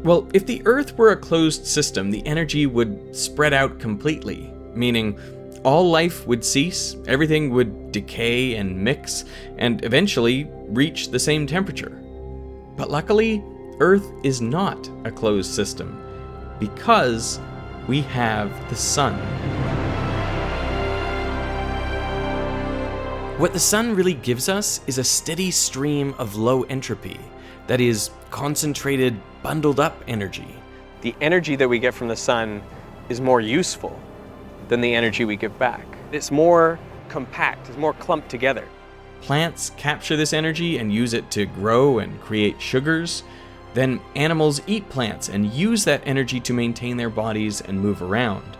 Well, if the Earth were a closed system, the energy would spread out completely, meaning all life would cease, everything would decay and mix, and eventually reach the same temperature. But luckily, Earth is not a closed system, because we have the sun. What the sun really gives us is a steady stream of low entropy, that is, concentrated, bundled up energy. The energy that we get from the sun is more useful than the energy we give back. It's more compact, it's more clumped together. Plants capture this energy and use it to grow and create sugars. Then animals eat plants and use that energy to maintain their bodies and move around.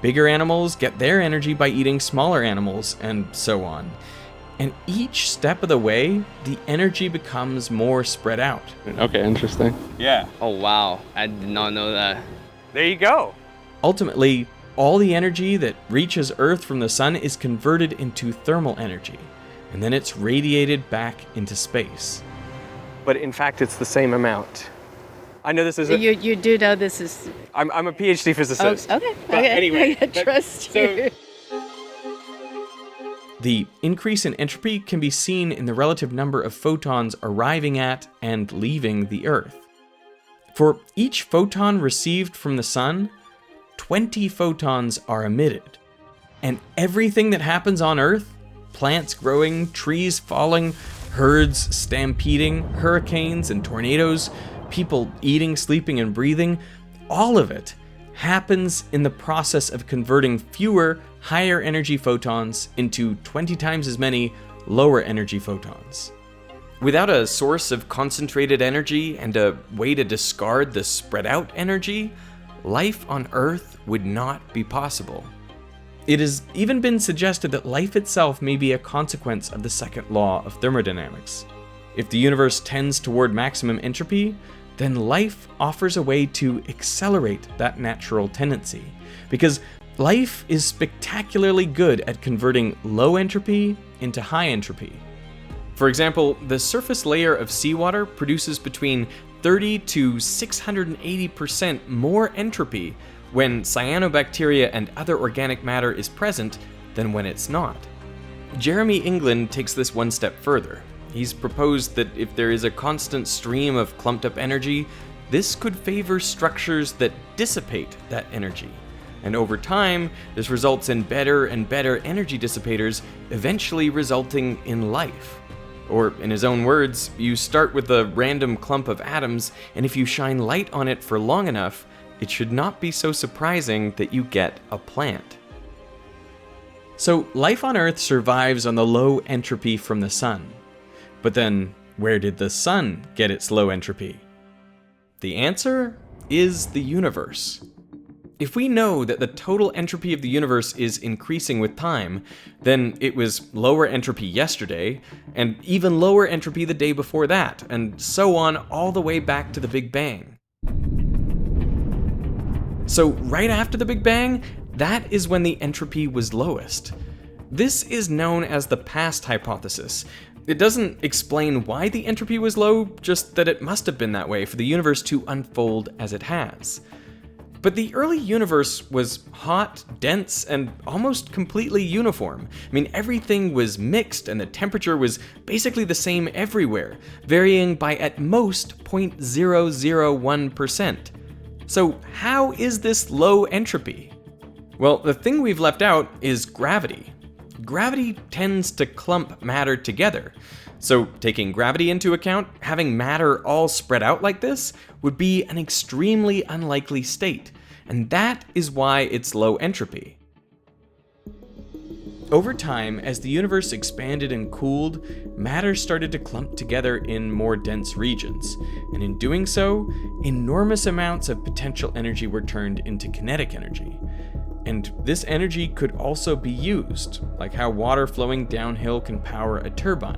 Bigger animals get their energy by eating smaller animals, and so on. And each step of the way, the energy becomes more spread out. Okay, interesting. Yeah. Oh wow, I did not know that. There you go. Ultimately, all the energy that reaches Earth from the sun is converted into thermal energy, and then it's radiated back into space. But in fact, it's the same amount. I know this isn't... You do know this is... I'm a PhD physicist. Oh, okay. But anyway, I trust you. The increase in entropy can be seen in the relative number of photons arriving at and leaving the Earth. For each photon received from the sun, 20 photons are emitted. And everything that happens on Earth, plants growing, trees falling, herds stampeding, hurricanes and tornadoes, people eating, sleeping, and breathing, all of it happens in the process of converting fewer, higher energy photons into 20 times as many lower energy photons. Without a source of concentrated energy and a way to discard the spread out energy, life on Earth would not be possible. It has even been suggested that life itself may be a consequence of the second law of thermodynamics. If the universe tends toward maximum entropy, then life offers a way to accelerate that natural tendency, because life is spectacularly good at converting low entropy into high entropy. For example, the surface layer of seawater produces between 30 to 680% more entropy when cyanobacteria and other organic matter is present than when it's not. Jeremy England takes this one step further. He's proposed that if there is a constant stream of clumped up energy, this could favor structures that dissipate that energy. And over time, this results in better and better energy dissipators, eventually resulting in life. Or in his own words, you start with a random clump of atoms, and if you shine light on it for long enough, it should not be so surprising that you get a plant. So life on Earth survives on the low entropy from the sun. But then, where did the sun get its low entropy? The answer is the universe. If we know that the total entropy of the universe is increasing with time, then it was lower entropy yesterday, and even lower entropy the day before that, and so on all the way back to the Big Bang. So right after the Big Bang, that is when the entropy was lowest. This is known as the past hypothesis. It doesn't explain why the entropy was low, just that it must have been that way for the universe to unfold as it has. But the early universe was hot, dense, and almost completely uniform. I mean, everything was mixed and the temperature was basically the same everywhere, varying by at most 0.001%. So how is this low entropy? Well, the thing we've left out is gravity. Gravity tends to clump matter together. So taking gravity into account, having matter all spread out like this would be an extremely unlikely state, and that is why it's low entropy. Over time, as the universe expanded and cooled, matter started to clump together in more dense regions, and in doing so, enormous amounts of potential energy were turned into kinetic energy. And this energy could also be used, like how water flowing downhill can power a turbine.